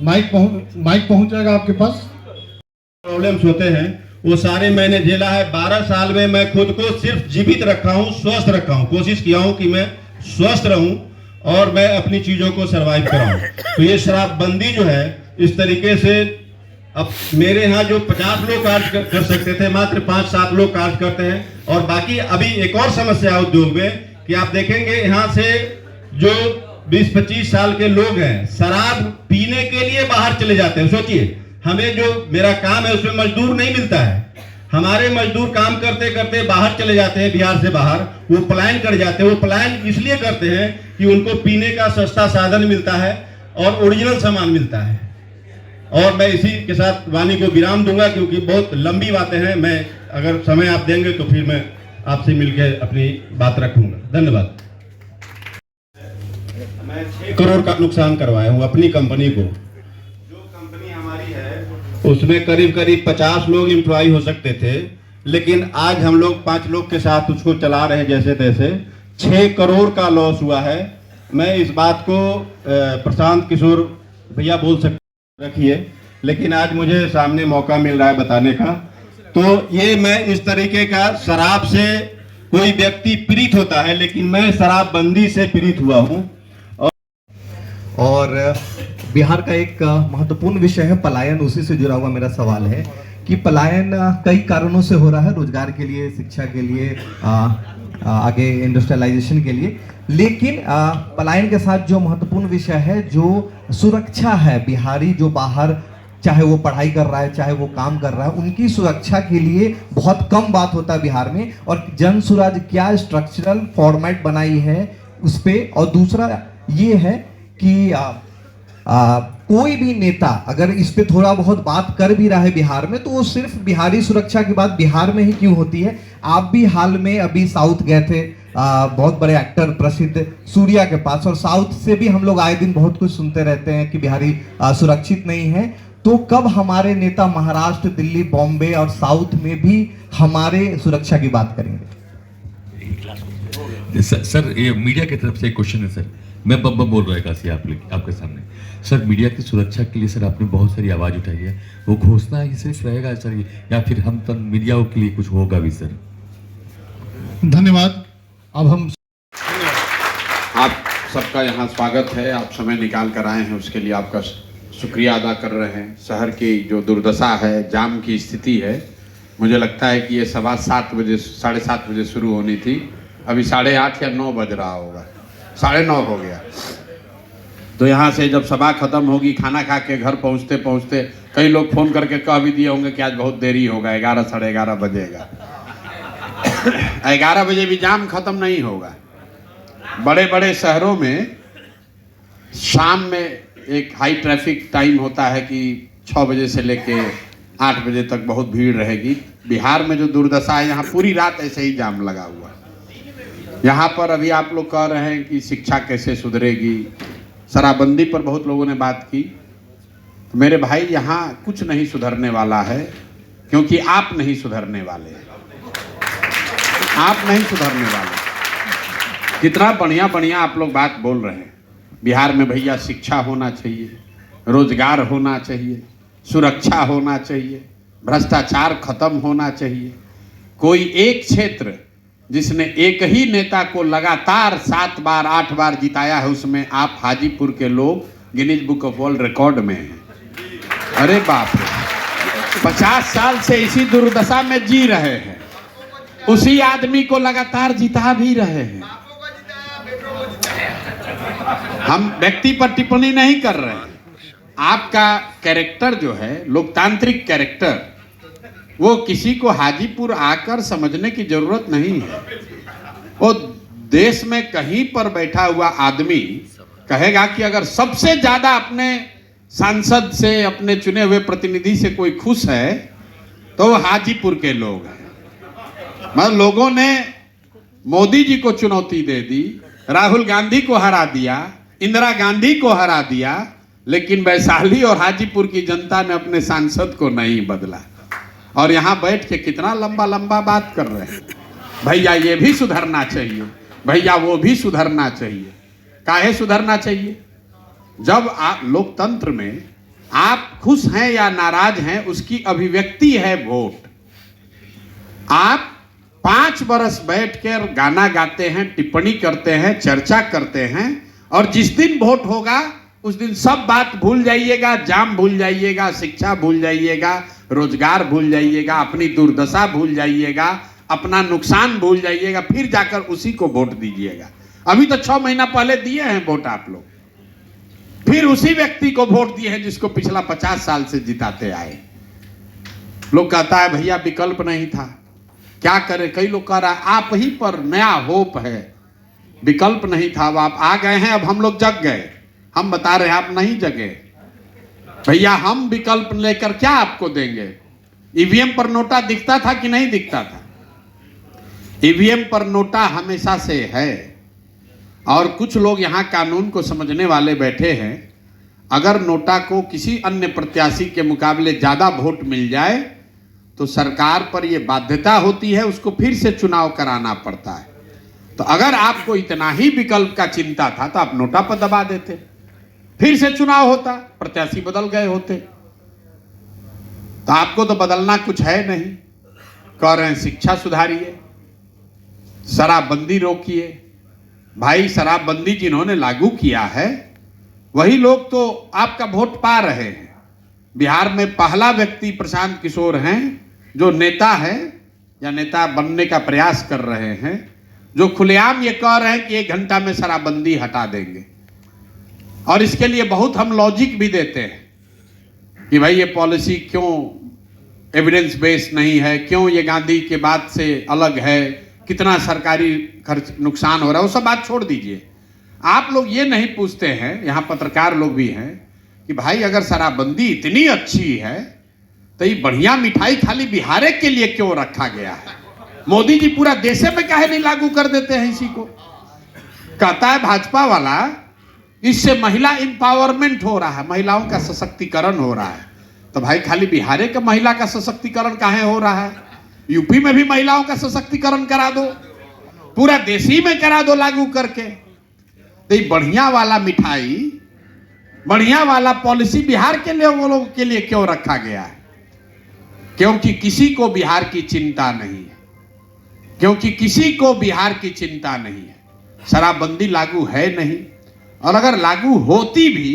Mic पहुंच जाएगा आपके पास। प्रॉब्लम्स होते हैं वो सारे मैंने झेला है। 12 साल में मैं खुद को सिर्फ जीवित रखा हूँ, स्वस्थ रखा हूँ, कोशिश किया हूँ कि मैं स्वस्थ रहूं और मैं अपनी चीजों को सरवाइव कराऊं। तो ये शराबबंदी जो है इस तरीके से, अब मेरे यहाँ जो 50 लोग कार्य कर सकते थे मात्र 5-7 लोग कार्य करते हैं। और बाकी अभी एक और समस्या है उद्योग में कि आप देखेंगे यहाँ से जो 20-25 साल के लोग हैं शराब पीने के लिए बाहर चले जाते हैं। सोचिए, हमें जो मेरा काम है उसमें मजदूर नहीं मिलता है। हमारे मजदूर काम करते करते बाहर चले जाते हैं, बिहार से बाहर वो पलायन कर जाते हैं। वो पलायन इसलिए करते हैं कि उनको पीने का सस्ता साधन मिलता है और ओरिजिनल सामान मिलता है। और मैं इसी के साथ वाणी को विराम दूंगा क्योंकि बहुत लंबी बातें हैं। मैं अगर समय आप देंगे तो फिर मैं आपसे मिलकर अपनी बात रखूंगा। धन्यवाद। मैं 6 करोड़ का नुकसान करवाया हूँ अपनी कंपनी को। जो कंपनी हमारी है उसमें करीब 50 लोग एम्प्लॉय हो सकते थे, लेकिन आज हम लोग 5 लोग के साथ उसको चला रहे हैं जैसे तैसे। 6 करोड़ का लॉस हुआ है। मैं इस बात को प्रशांत किशोर भैया बोल सकते रखिए, लेकिन आज मुझे सामने मौका मिल रहा है बताने का। तो ये मैं इस तरीके का, शराब से कोई व्यक्ति पीड़ित होता है लेकिन मैं शराबबंदी से पीड़ित हुआ हूँ। और बिहार का एक महत्वपूर्ण विषय है पलायन। उसी से जुड़ा हुआ मेरा सवाल है कि पलायन कई कारणों से हो रहा है, रोजगार के लिए, शिक्षा के लिए, आगे इंडस्ट्रियलाइजेशन के लिए। लेकिन पलायन के साथ जो महत्वपूर्ण विषय है, जो सुरक्षा है, बिहारी जो बाहर चाहे वो पढ़ाई कर रहा है चाहे वो काम कर रहा है, उनकी सुरक्षा के लिए बहुत कम बात होता है बिहार में। और जन सुराज क्या स्ट्रक्चरल फॉर्मेट बनाई है उस पर। और दूसरा ये है कि कोई भी नेता अगर इस पे थोड़ा बहुत बात कर भी रहा है बिहार में, तो वो सिर्फ बिहारी सुरक्षा की बात बिहार में ही क्यों होती है। आप भी हाल में अभी साउथ गए थे, बहुत बड़े एक्टर प्रसिद्ध सूर्या के पास, और साउथ से भी हम लोग आए दिन बहुत कुछ सुनते रहते हैं कि बिहारी सुरक्षित नहीं है। तो कब हमारे नेता महाराष्ट्र, दिल्ली, बॉम्बे और साउथ में भी हमारे सुरक्षा की बात करेंगे? सर ये मीडिया की तरफ से एक क्वेश्चन है सर। मैं बब्बा बोल रहा है काशी आपके सामने। सर मीडिया की सुरक्षा के लिए सर आपने बहुत सारी आवाज उठाई है, वो घोषणा ही सिर्फ रहेगा सर या फिर हम तो मीडिया के लिए कुछ होगा भी सर? धन्यवाद। अब हम आप सबका यहाँ स्वागत है। आप समय निकाल कर आए हैं उसके लिए आपका शुक्रिया अदा कर रहे हैं। शहर की जो दुर्दशा है, जाम की स्थिति है, मुझे लगता है कि ये 7:15 बजे 7:30 बजे शुरू होनी थी, अभी 8:30 या 9 बज रहा होगा, 9:30 हो गया। तो यहाँ से जब सभा खत्म होगी, खाना खा के घर पहुँचते पहुँचते कई लोग फ़ोन करके कह भी दिए होंगे कि आज बहुत देरी होगा, 11 साढ़े 11 बजेगा। 11 बजे भी जाम खत्म नहीं होगा। बड़े बड़े शहरों में शाम में एक हाई ट्रैफिक टाइम होता है कि 6 बजे से लेके 8 बजे तक बहुत भीड़ रहेगी। बिहार में जो दुर्दशा है, यहाँ पूरी रात ऐसे ही जाम लगा हुआ है। यहाँ पर अभी आप लोग कह रहे हैं कि शिक्षा कैसे सुधरेगी, शराबबंदी पर बहुत लोगों ने बात की। मेरे भाई, यहाँ कुछ नहीं सुधरने वाला है क्योंकि आप नहीं सुधरने वाले, आप नहीं सुधरने वाले। कितना बढ़िया बढ़िया आप लोग बात बोल रहे हैं। बिहार में भैया शिक्षा होना चाहिए, रोजगार होना चाहिए, सुरक्षा होना चाहिए, भ्रष्टाचार खत्म होना चाहिए। कोई एक क्षेत्र जिसने एक ही नेता को लगातार 7 बार 8 बार जिताया है, उसमें आप हाजीपुर के लोग Guinness book of world record में हैं। अरे बाप रे, 50 साल से इसी दुर्दशा में जी रहे हैं, उसी आदमी को लगातार जिता भी रहे हैं। हम व्यक्ति पर टिप्पणी नहीं कर रहे हैं। आपका कैरेक्टर जो है, लोकतांत्रिक कैरेक्टर, वो किसी को हाजीपुर आकर समझने की जरूरत नहीं है। वो देश में कहीं पर बैठा हुआ आदमी कहेगा कि अगर सबसे ज्यादा अपने सांसद से, अपने चुने हुए प्रतिनिधि से कोई खुश है तो वो हाजीपुर के लोग हैं। मतलब लोगों ने मोदी जी को चुनौती दे दी, राहुल गांधी को हरा दिया, इंदिरा गांधी को हरा दिया, लेकिन वैशाली और हाजीपुर की जनता ने अपने सांसद को नहीं बदला। और यहाँ बैठ के कितना लंबा लंबा बात कर रहे हैं। भैया ये भी सुधरना चाहिए। भैया वो भी सुधरना चाहिए। काहे सुधरना चाहिए? जब आप लोकतंत्र में आप खुश हैं या नाराज हैं उसकी अभिव्यक्ति है वोट। आप 5 बरस बैठ कर गाना गाते हैं, टिप्पणी करते हैं, चर्चा करते हैं, और जिस दिन वोट होगा उस दिन सब बात भूल जाइएगा, जाम भूल जाइएगा, शिक्षा भूल जाइएगा, रोजगार भूल जाइएगा, अपनी दुर्दशा भूल जाइएगा, अपना नुकसान भूल जाइएगा, फिर जाकर उसी को वोट दीजिएगा। अभी तो 6 महीना पहले दिए हैं वोट आप लोग, फिर उसी व्यक्ति को वोट दिए हैं जिसको पिछला 50 साल से जिताते आए। लोग कहता है भैया विकल्प नहीं था, क्या करें? कई लोग कह रहा है आप ही पर नया होप है, विकल्प नहीं था, अब आप आ गए हैं, अब हम लोग जग गए। हम बता रहे हैं आप नहीं जगे भैया, हम विकल्प लेकर क्या आपको देंगे? ईवीएम पर नोटा दिखता था कि नहीं दिखता था? ईवीएम पर नोटा हमेशा से है, और कुछ लोग यहां कानून को समझने वाले बैठे हैं। अगर नोटा को किसी अन्य प्रत्याशी के मुकाबले ज्यादा वोट मिल जाए तो सरकार पर यह बाध्यता होती है, उसको फिर से चुनाव कराना पड़ता है। तो अगर आपको इतना ही विकल्प का चिंता था तो आप नोटा पर दबा देते, फिर से चुनाव होता, प्रत्याशी बदल गए होते। तो आपको तो बदलना कुछ है नहीं। कह रहे हैं शिक्षा सुधारिए, शराबबंदी रोकिए। भाई शराबबंदी जिन्होंने लागू किया है वही लोग तो आपका वोट पा रहे हैं। बिहार में पहला व्यक्ति प्रशांत किशोर हैं जो नेता है या नेता बनने का प्रयास कर रहे हैं, जो खुलेआम ये कह रहे हैं कि 1 घंटा में शराबबंदी हटा देंगे। और इसके लिए बहुत हम लॉजिक भी देते हैं कि भाई ये पॉलिसी क्यों एविडेंस बेस्ड नहीं है, क्यों ये गांधी के बाद से अलग है, कितना सरकारी खर्च नुकसान हो रहा है, वो सब बात छोड़ दीजिए। आप लोग ये नहीं पूछते हैं, यहाँ पत्रकार लोग भी हैं, कि भाई अगर शराबबंदी इतनी अच्छी है तो ये बढ़िया मिठाई खाली बिहार के लिए क्यों रखा गया है? मोदी जी पूरा देश में काहे नहीं लागू कर देते हैं इसी को? कहता है भाजपा वाला इससे महिला इंपावरमेंट हो रहा है, महिलाओं का सशक्तिकरण हो रहा है। तो भाई खाली बिहार के महिला का सशक्तिकरण काहे हो रहा है? यूपी में भी महिलाओं का सशक्तिकरण करा दो, पूरा देश ही में करा दो लागू करके। तो ये बढ़िया वाला मिठाई, बढ़िया वाला पॉलिसी बिहार के लिए वो लोगों के लिए क्यों रखा गया है? क्योंकि किसी को बिहार की चिंता नहीं है, क्योंकि किसी को बिहार की चिंता नहीं है। शराबबंदी लागू है नहीं, और अगर लागू होती भी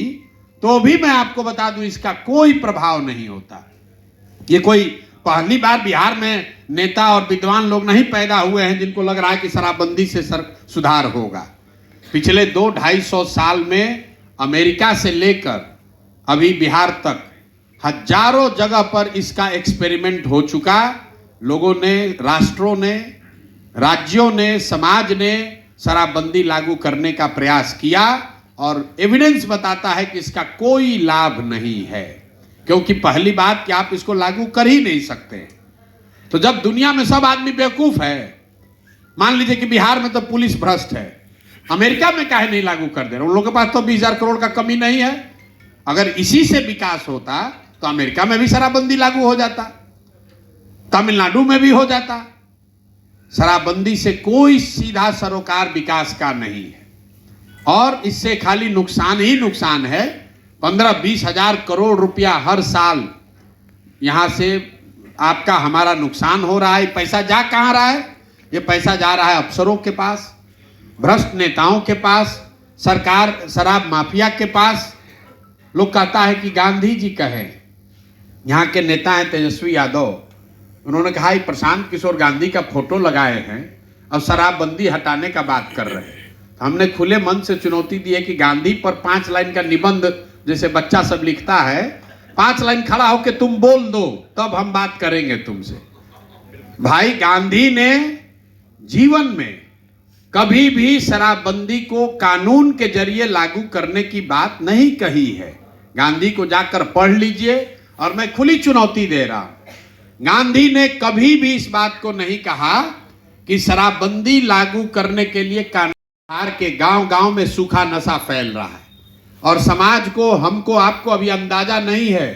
तो भी मैं आपको बता दूं इसका कोई प्रभाव नहीं होता। ये कोई पहली बार बिहार में नेता और विद्वान लोग नहीं पैदा हुए हैं जिनको लग रहा है कि शराबबंदी से सुधार होगा। पिछले 200-250 साल में अमेरिका से लेकर अभी बिहार तक हजारों जगह पर इसका एक्सपेरिमेंट हो चुका। लोगों ने, राष्ट्रों ने, राज्यों ने, समाज ने शराबबंदी लागू करने का प्रयास किया, और एविडेंस बताता है कि इसका कोई लाभ नहीं है। क्योंकि पहली बात कि आप इसको लागू कर ही नहीं सकते। तो जब दुनिया में सब आदमी बेवकूफ है, मान लीजिए कि बिहार में तो पुलिस भ्रष्ट है, अमेरिका में काहे नहीं लागू कर दे रहे? उन लोगों के पास तो 20,000 करोड़ का कमी नहीं है। अगर इसी से विकास होता तो अमेरिका में भी शराबबंदी लागू हो जाता, तमिलनाडु में भी हो जाता। शराबबंदी से कोई सीधा सरोकार विकास का नहीं है, और इससे खाली नुकसान ही नुकसान है। 15-20 हजार करोड़ रुपया हर साल यहां से आपका हमारा नुकसान हो रहा है। पैसा जा कहां रहा है? ये पैसा जा रहा है अफसरों के पास, भ्रष्ट नेताओं के पास, सरकार शराब माफिया के पास। लोग कहता है कि गांधी जी कहे, यहाँ के नेता हैं तेजस्वी यादव, उन्होंने कहा कि प्रशांत किशोर गांधी का फोटो लगाए हैं और शराबबंदी हटाने का बात कर रहे हैं। तो हमने खुले मन से चुनौती दी है कि गांधी पर 5 लाइन का निबंध जैसे बच्चा सब लिखता है, 5 लाइन खड़ा होकर तुम बोल दो, तब हम बात करेंगे तुमसे। भाई गांधी ने जीवन में कभी भी शराबबंदी को कानून के जरिए लागू करने की बात नहीं कही है। गांधी को जाकर पढ़ लीजिए, और मैं खुली चुनौती दे रहा हूं, गांधी ने कभी भी इस बात को नहीं कहा कि शराबबंदी लागू करने के लिए बिहार के गांव-गांव में सूखा नशा फैल रहा है, और समाज को, हमको, आपको अभी अंदाजा नहीं है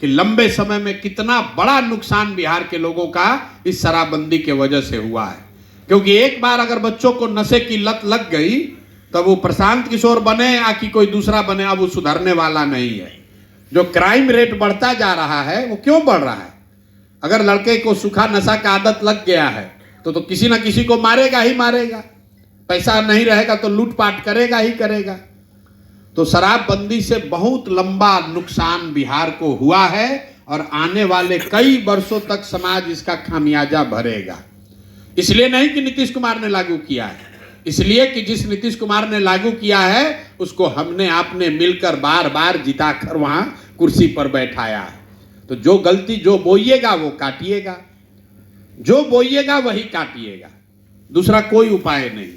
कि लंबे समय में कितना बड़ा नुकसान बिहार के लोगों का इस शराबबंदी के वजह से हुआ है। क्योंकि एक बार अगर बच्चों को नशे की लत लग गई तो वो प्रशांत किशोर बने या कि कोई दूसरा बने, अब वो सुधरने वाला नहीं है। जो क्राइम रेट बढ़ता जा रहा है वो क्यों बढ़ रहा है? अगर लड़के को सूखा नशा का आदत लग गया है तो किसी ना किसी को मारेगा ही मारेगा, पैसा नहीं रहेगा तो लूटपाट करेगा ही करेगा। तो शराबबंदी से बहुत लंबा नुकसान बिहार को हुआ है और आने वाले कई वर्षों तक समाज इसका खामियाजा भरेगा। इसलिए नहीं कि नीतीश कुमार ने लागू किया है, इसलिए कि जिस नीतीश कुमार ने लागू किया है उसको हमने आपने मिलकर बार बार जिताकर वहां कुर्सी पर बैठाया है। तो जो गलती जो बोइएगा वो काटिएगा, जो बोइएगा वही काटिएगा, दूसरा कोई उपाय नहीं।